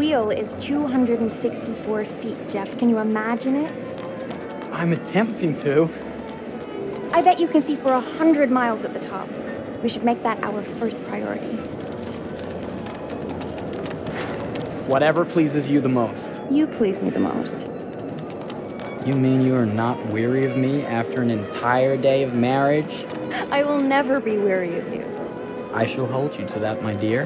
wheel is 264 feet, Jeff. Can you imagine it? I'm attempting to. I bet you can see for 100 miles at the top. We should make that our first priority. Whatever pleases you the most. You please me the most. You mean you are not weary of me after an entire day of marriage? I will never be weary of you. I shall hold you to that, my dear.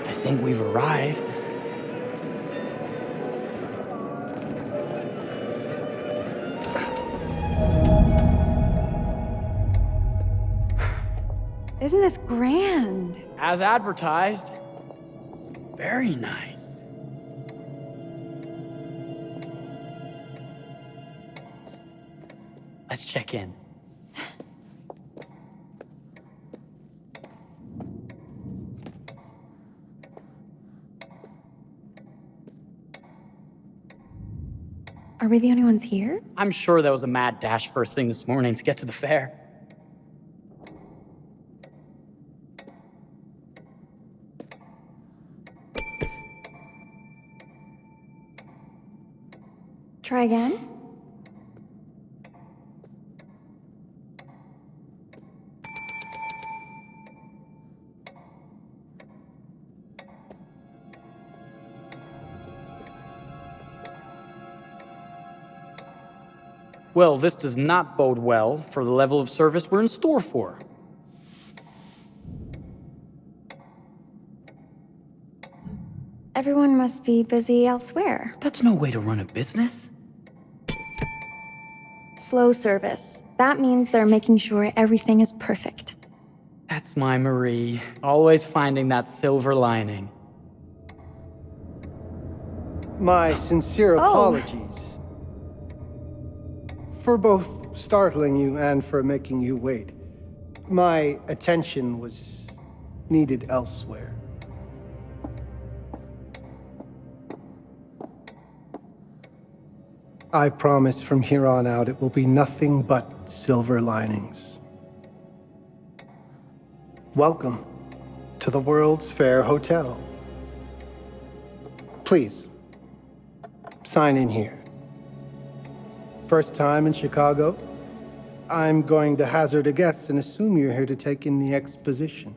I think we've arrived. Isn't this grand? As advertised. Very nice. Let's check in. Are we the only ones here? I'm sure there was a mad dash first thing this morning to get to the fair. Try again? Well, this does not bode well for the level of service we're in store for. Everyone must be busy elsewhere. That's no way to run a business. Slow service. That means they're making sure everything is perfect. That's my Marie, always finding that silver lining. My sincere Oh. apologies for both startling you and for making you wait. My attention was needed elsewhere. I promise from here on out it will be nothing but silver linings. Welcome to the World's Fair Hotel. Please, sign in here. First time in Chicago? I'm going to hazard a guess and assume you're here to take in the exposition.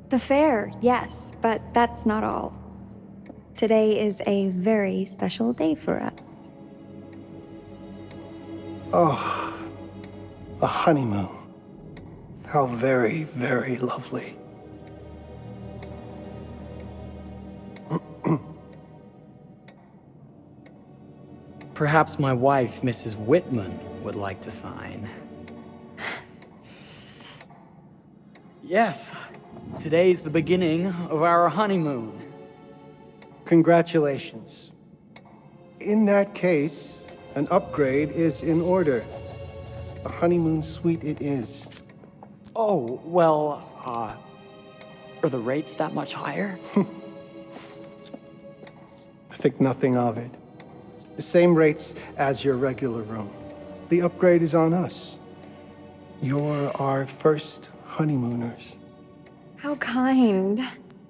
The fair, yes, but that's not all. Today is a very special day for us. Oh, a honeymoon. How very, very lovely. Perhaps my wife, Mrs. Whitman, would like to sign. Yes, today's the beginning of our honeymoon. Congratulations. In that case, an upgrade is in order. A honeymoon suite it is. Oh, well, are the rates that much higher? I think nothing of it. The same rates as your regular room. The upgrade is on us. You're our first honeymooners. How kind.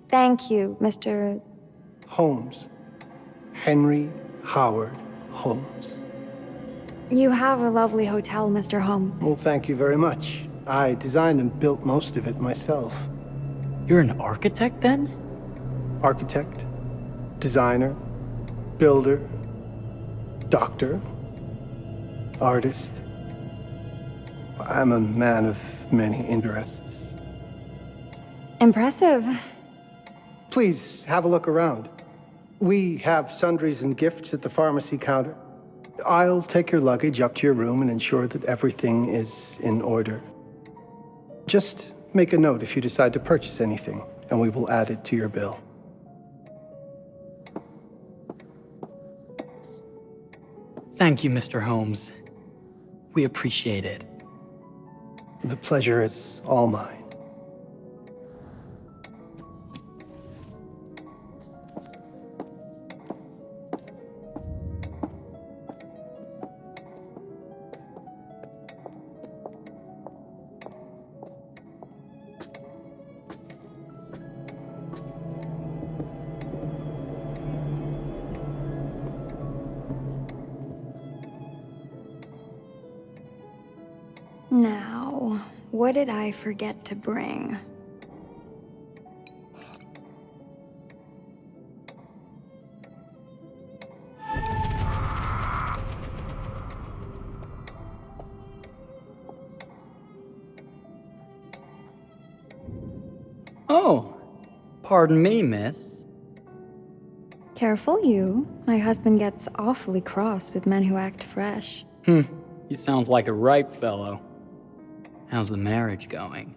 Thank you, Mr. Holmes. Henry Howard Holmes. You have a lovely hotel, Mr. Holmes. Well, thank you very much. I designed and built most of it myself. You're an architect, then? Architect, designer, builder, doctor, artist. I'm a man of many interests. Impressive. Please have a look around. We have sundries and gifts at the pharmacy counter. I'll take your luggage up to your room and ensure that everything is in order. Just make a note if you decide to purchase anything, and we will add it to your bill. Thank you, Mr. Holmes. We appreciate it. The pleasure is all mine. What did I forget to bring? Oh, pardon me, miss. Careful you. My husband gets awfully cross with men who act fresh. He sounds like a ripe fellow. How's the marriage going?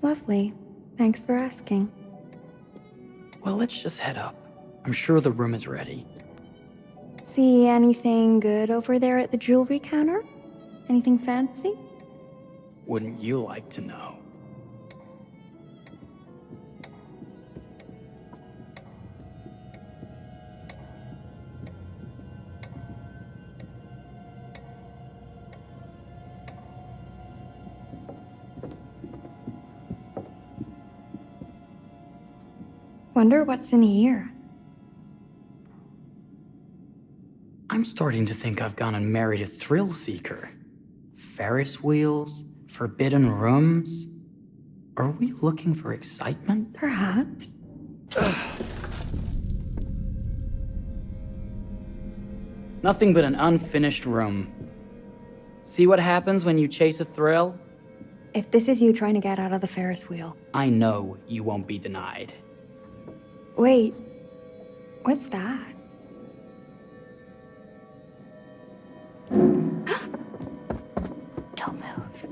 Lovely. Thanks for asking. Well, let's just head up. I'm sure the room is ready. See anything good over there at the jewelry counter? Anything fancy? Wouldn't you like to know? Wonder what's in here. I'm starting to think I've gone and married a thrill seeker. Ferris wheels, forbidden rooms. Are we looking for excitement? Perhaps. Nothing but an unfinished room. See what happens when you chase a thrill? If this is you trying to get out of the Ferris wheel. I know you won't be denied. Wait, what's that? Don't move.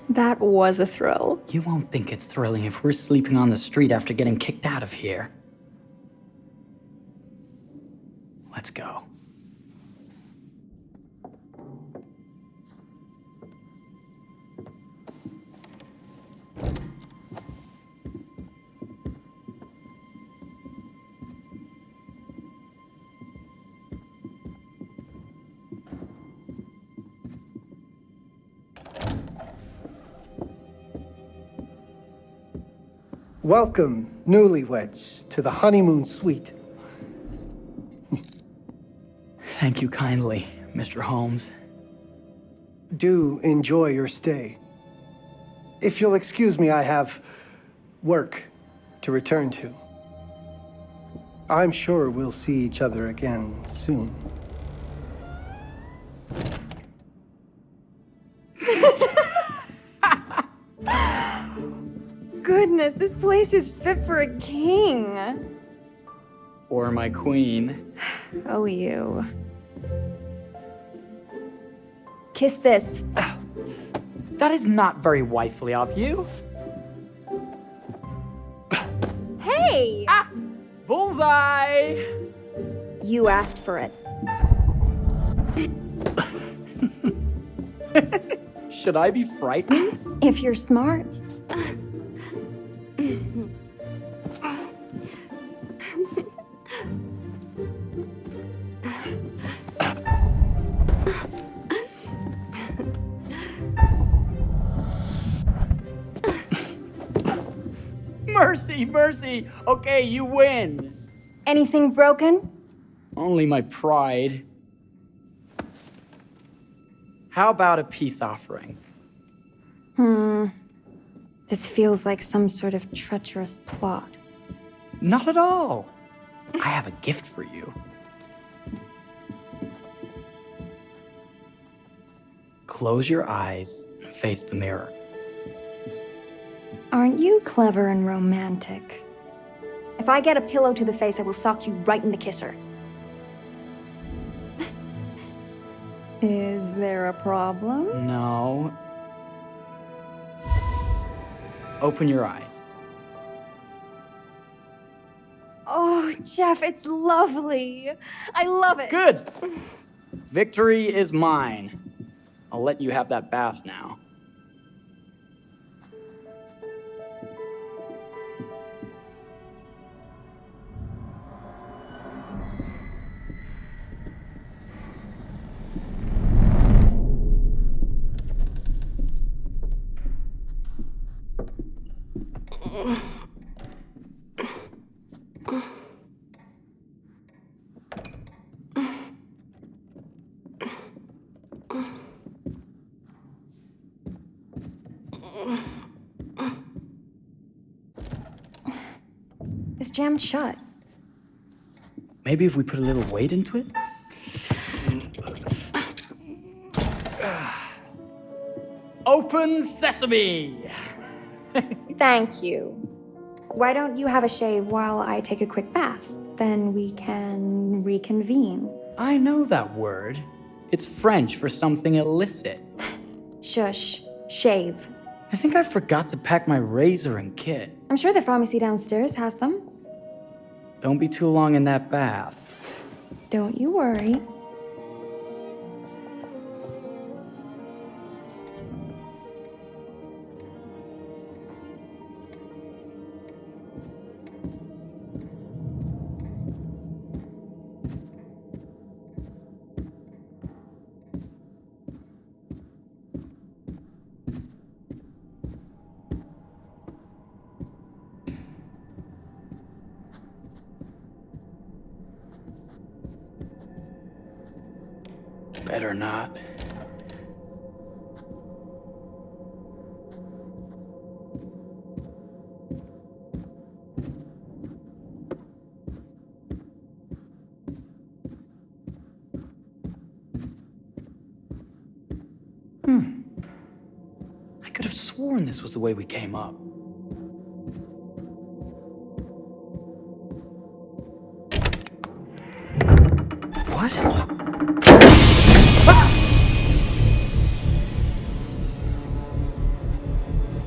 That was a thrill. You won't think it's thrilling if we're sleeping on the street after getting kicked out of here. Let's go. Welcome, newlyweds, to the honeymoon suite. Thank you kindly, Mr. Holmes. Do enjoy your stay. If you'll excuse me, I have work to return to. I'm sure we'll see each other again soon. Goodness, this place is fit for a king. Or my queen. Oh, you. Kiss this. That is not very wifely of you. Hey! Bullseye! You asked for it. Should I be frightened? If you're smart. Mercy, mercy! Okay, you win. Anything broken? Only my pride. How about a peace offering? This feels like some sort of treacherous plot. Not at all. I have a gift for you. Close your eyes and face the mirror. Aren't you clever and romantic? If I get a pillow to the face, I will sock you right in the kisser. Is there a problem? No. Open your eyes. Oh, Jeff, it's lovely. I love it. Good! Victory is mine. I'll let you have that bath now. It's jammed shut. Maybe if we put a little weight into it? Open sesame! Thank you. Why don't you have a shave while I take a quick bath? Then we can reconvene. I know that word. It's French for something illicit. Shush. Shave. I think I forgot to pack my razor and kit. I'm sure the pharmacy downstairs has them. Don't be too long in that bath. Don't you worry. Better not. I could have sworn this was the way we came up. What? Ah!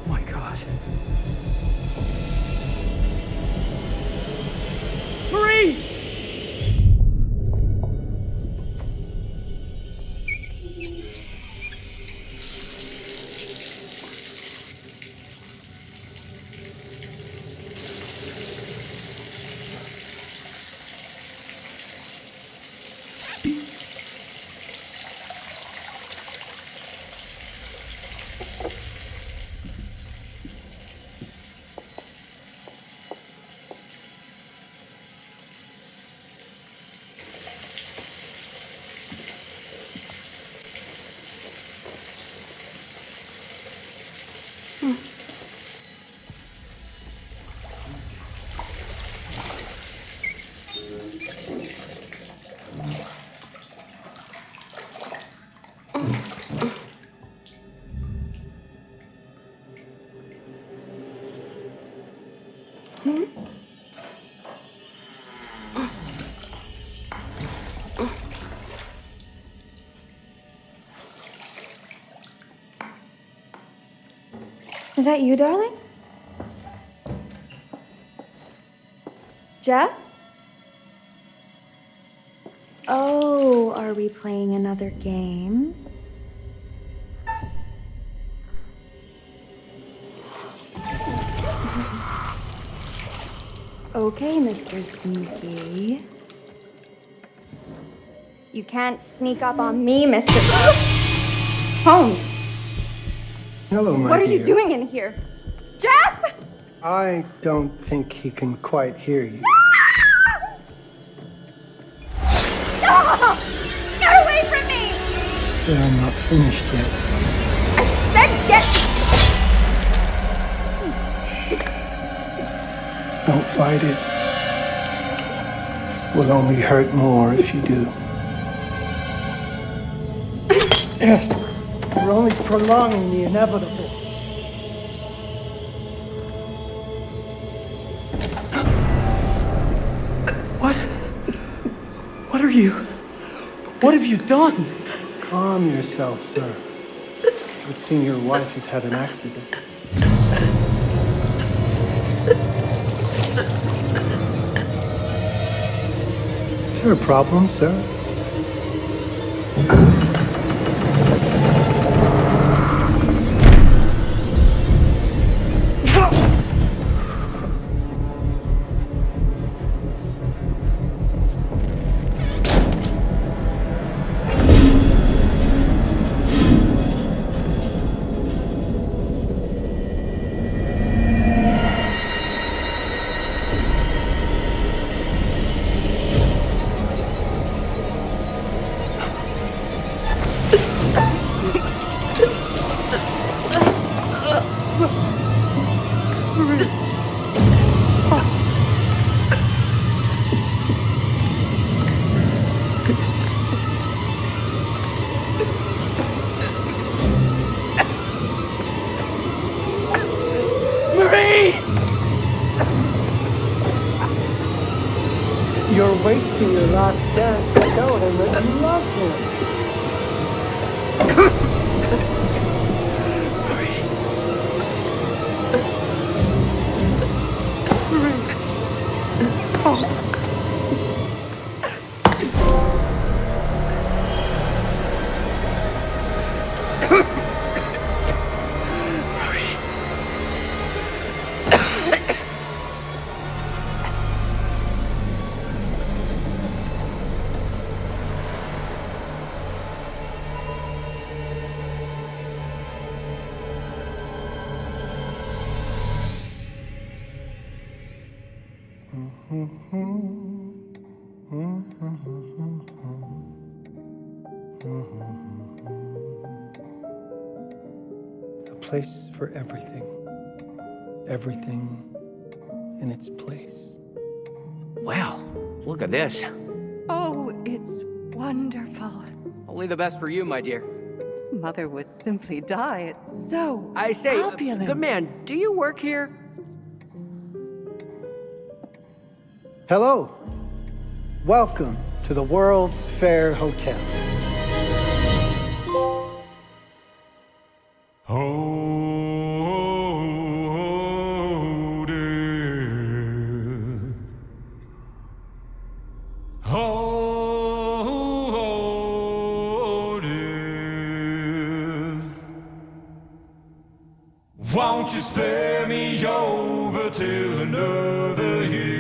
Oh my God. Marie! Is that you, darling? Jeff? Oh, are we playing another game? Okay, Mr. Sneaky. You can't sneak up on me, Mr. Holmes! Hello, my What are you dear. doing in here? Jeff! I don't think he can quite hear you. Ah! Get away from me! But I'm not finished yet. I said get... Don't fight it. Will only hurt more if you do. You're only prolonging the inevitable. What are you? What have you done? Calm yourself, sir. It would seem your wife has had an accident. Is there a problem, sir? Marie! You're wasting your last chance to tell him that you love him. A place for everything. Everything in its place. Wow, look at this. Oh, it's wonderful. Only the best for you, my dear. Mother would simply die. It's so I say, opulent. good man, do you work here? Hello. Welcome to the World's Fair Hotel. Oh, death. Oh, death. Won't you spare me over till another year?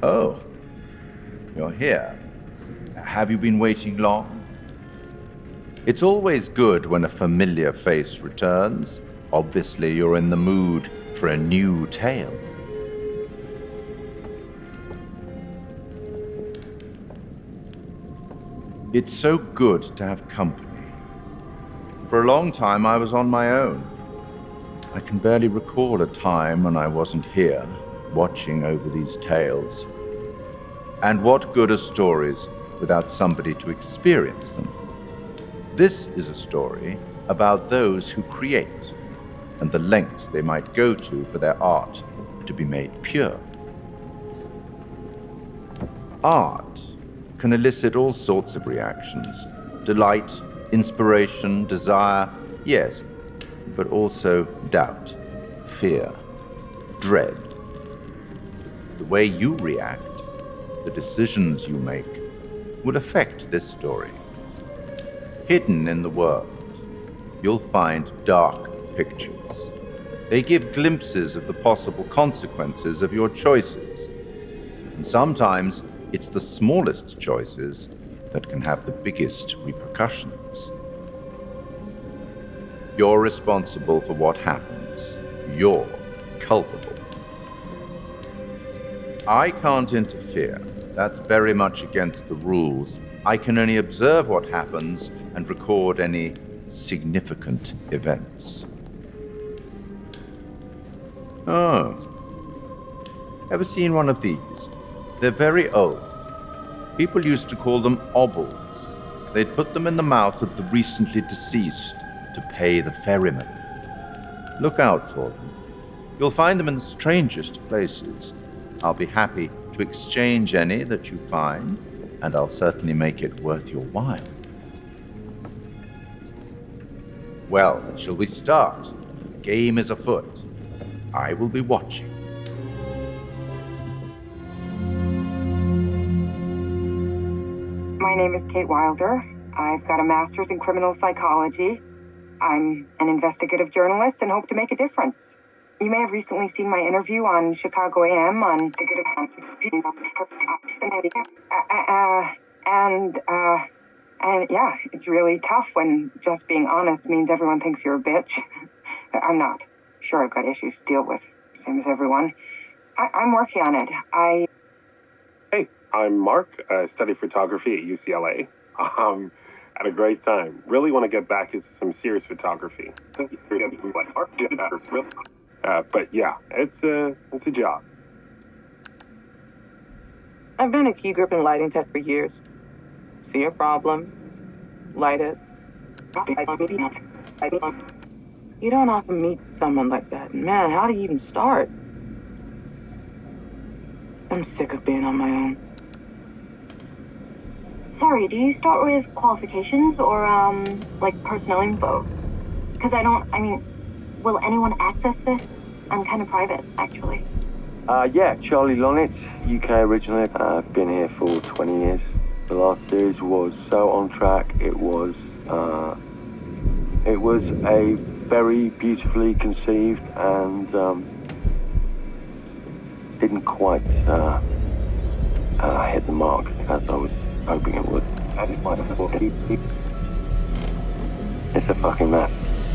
Oh, you're here. Have you been waiting long? It's always good when a familiar face returns. Obviously, you're in the mood for a new tale. It's so good to have company. For a long time, I was on my own. I can barely recall a time when I wasn't here, watching over these tales. And what good are stories without somebody to experience them? This is a story about those who create, and the lengths they might go to for their art to be made pure. Art can elicit all sorts of reactions. Delight, inspiration, desire, yes, but also doubt, fear, dread. The way you react, the decisions you make, will affect this story. Hidden in the world, you'll find dark pictures. They give glimpses of the possible consequences of your choices. And sometimes it's the smallest choices that can have the biggest repercussions. You're responsible for what happens. You're culpable. I can't interfere. That's very much against the rules. I can only observe what happens and record any significant events. Oh. Ever seen one of these? They're very old. People used to call them obols. They'd put them in the mouth of the recently deceased to pay the ferryman. Look out for them. You'll find them in the strangest places. I'll be happy to exchange any that you find, and I'll certainly make it worth your while. Well, shall we start? The game is afoot. I will be watching. My name is Kate Wilder. I've got a master's in criminal psychology. I'm an investigative journalist and hope to make a difference. You may have recently seen my interview on Chicago AM on and yeah, it's really tough when just being honest means everyone thinks you're a bitch. I'm not. Sure, I've got issues to deal with, same as everyone. I'm working on it. Hey, I'm Mark. I study photography at UCLA. Had a great time. Really want to get back into some serious photography. But yeah, it's a job. I've been a key grip and lighting tech for years. See a problem, light it. You don't often meet someone like that. Man, how do you even start? I'm sick of being on my own. Sorry, do you start with qualifications or, like personnel info? Because will anyone access this? I'm kind of private, actually. Yeah, Charlie Lonitz, UK originally. I've been here for 20 years. The last series was so on track. It was a very beautifully conceived and didn't quite hit the mark as I was hoping it would. It's a fucking mess,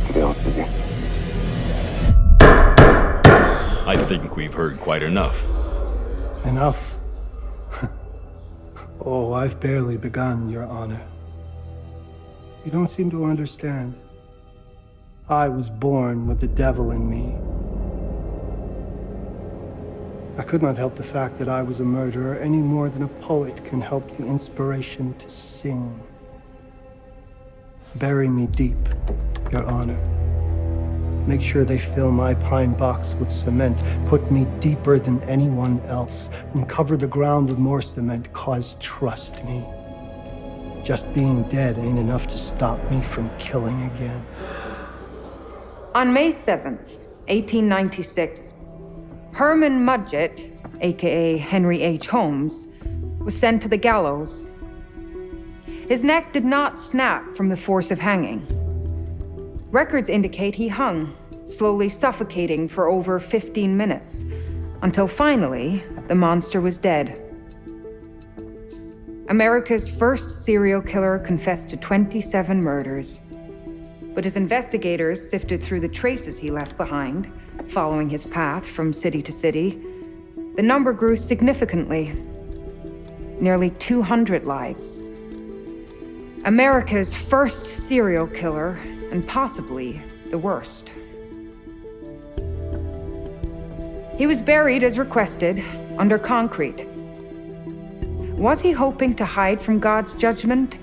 to be honest with you. I think we've heard quite enough. Enough? Oh, I've barely begun, Your Honor. You don't seem to understand. I was born with the devil in me. I could not help the fact that I was a murderer any more than a poet can help the inspiration to sing. Bury me deep, Your Honor. Make sure they fill my pine box with cement. Put me deeper than anyone else. And cover the ground with more cement, 'cause trust me, just being dead ain't enough to stop me from killing again. On May 7th, 1896, Herman Mudgett, aka Henry H. Holmes, was sent to the gallows. His neck did not snap from the force of hanging. Records indicate he hung, slowly suffocating for over 15 minutes, until finally, the monster was dead. America's first serial killer confessed to 27 murders. But as investigators sifted through the traces he left behind, following his path from city to city, the number grew significantly. Nearly 200 lives. America's first serial killer, and possibly the worst. He was buried as requested, under concrete. Was he hoping to hide from God's judgment?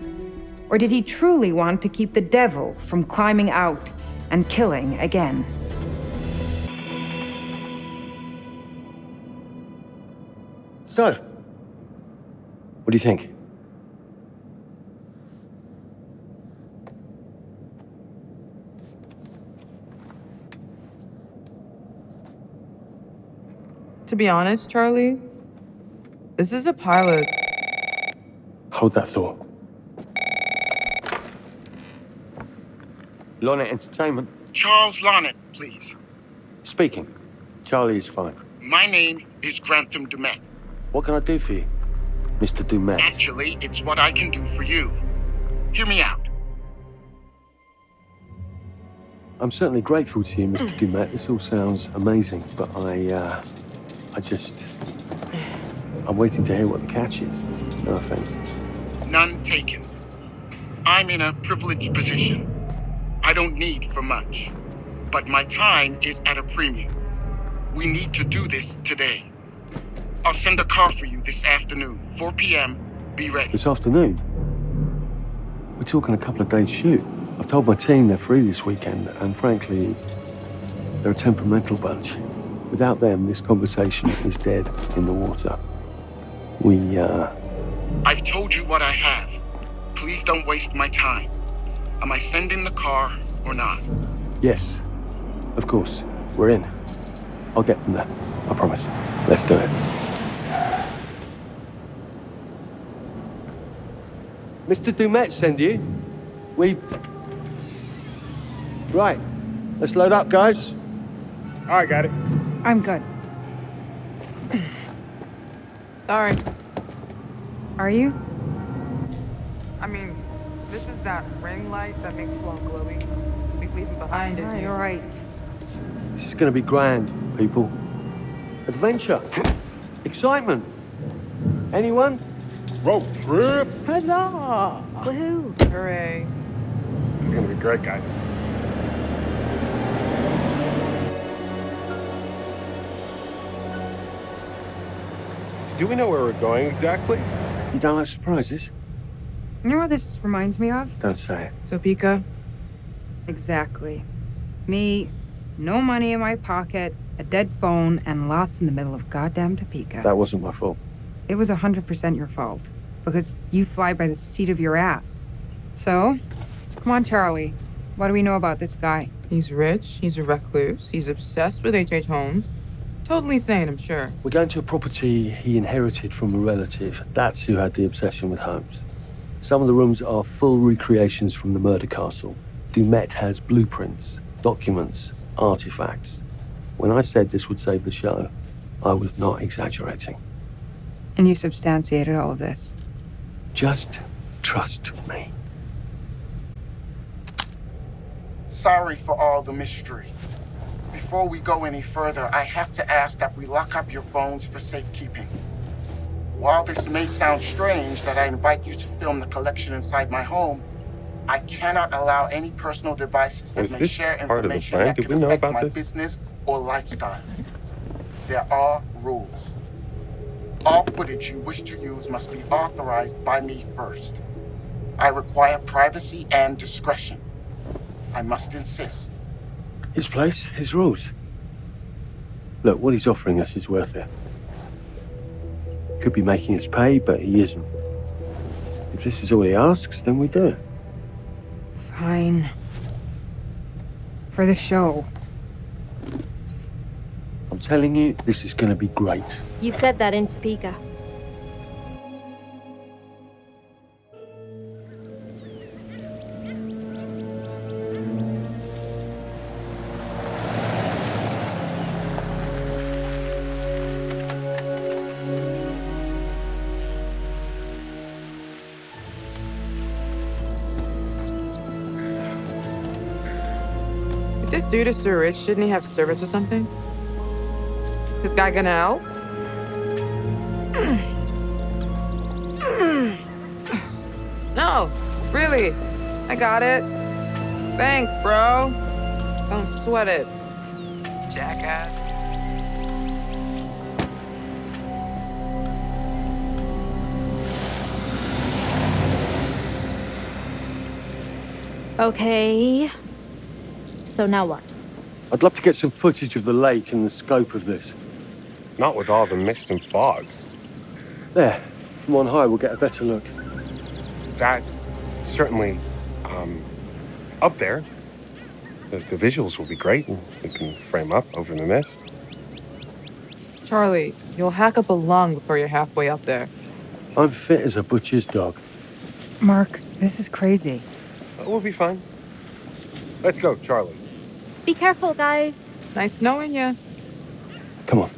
Or did he truly want to keep the devil from climbing out and killing again? So, what do you think? To be honest, Charlie, this is a pilot. Hold that thought. Lonnet Entertainment. Charles Lonnet, please. Speaking. Charlie is fine. My name is Grantham Dumet. What can I do for you, Mr. Dumet? Actually, it's what I can do for you. Hear me out. I'm certainly grateful to you, Mr. Dumet. This all sounds amazing, but I'm waiting to hear what the catch is. No offense. None taken. I'm in a privileged position. I don't need for much, but my time is at a premium. We need to do this today. I'll send a car for you this afternoon, 4 p.m. Be ready. This afternoon? We're talking a couple of days shoot. I've told my team they're free this weekend, and frankly, they're a temperamental bunch. Without them, this conversation is dead in the water. I've told you what I have. Please don't waste my time. Am I sending the car or not? Yes, of course. We're in. I'll get them there. I promise. Let's do it. Mr. Dumet send you? Right. Let's load up, guys. All right, got it. I'm good. Sorry. Are you? I mean, this is that ring light that makes you all glowy. We leave it behind it. You're right. This is going to be grand, people. Adventure. Excitement. Anyone? Road trip. Huzzah! Woohoo! Hooray. This is gonna be great, guys. So do we know where we're going exactly? You don't like surprises? You know what this just reminds me of? Don't say it. Topeka? Exactly. Me, no money in my pocket, a dead phone, and lost in the middle of goddamn Topeka. That wasn't my fault. It was 100% your fault. Because you fly by the seat of your ass. So, come on, Charlie. What do we know about this guy? He's rich, he's a recluse, he's obsessed with H.H. Holmes. Totally sane, I'm sure. We're going to a property he inherited from a relative. That's who had the obsession with Holmes. Some of the rooms are full recreations from the murder castle. Dumet has blueprints, documents, artifacts. When I said this would save the show, I was not exaggerating. And you substantiated all of this? Just trust me. Sorry for all the mystery. Before we go any further, I have to ask that we lock up your phones for safekeeping. While this may sound strange that I invite you to film the collection inside my home, I cannot allow any personal devices that may share information that could affect my business or lifestyle. There are rules. All footage you wish to use must be authorized by me first. I require privacy and discretion. I must insist. His place, his rules. Look, what he's offering us is worth it. Could be making us pay, but he isn't. If this is all he asks, then we do it. Fine. For the show. I'm telling you, this is going to be great. You said that in Topeka. If this dude is so rich, shouldn't he have servants or something? This guy gonna help? No, really. Charlie, I got it. Thanks, bro. Don't sweat it, jackass. Okay. So now what? I'd love to get some footage of the lake and the scope of this. Not with all the mist and fog. There, from on high, we'll get a better look. That's certainly, up there. The visuals will be great, and we can frame up over the mist. Charlie, you'll hack up a lung before you're halfway up there. I'm fit as a butcher's dog. Mark, this is crazy. We'll be fine. Let's go, Charlie. Be careful, guys. Nice knowing you. Come on.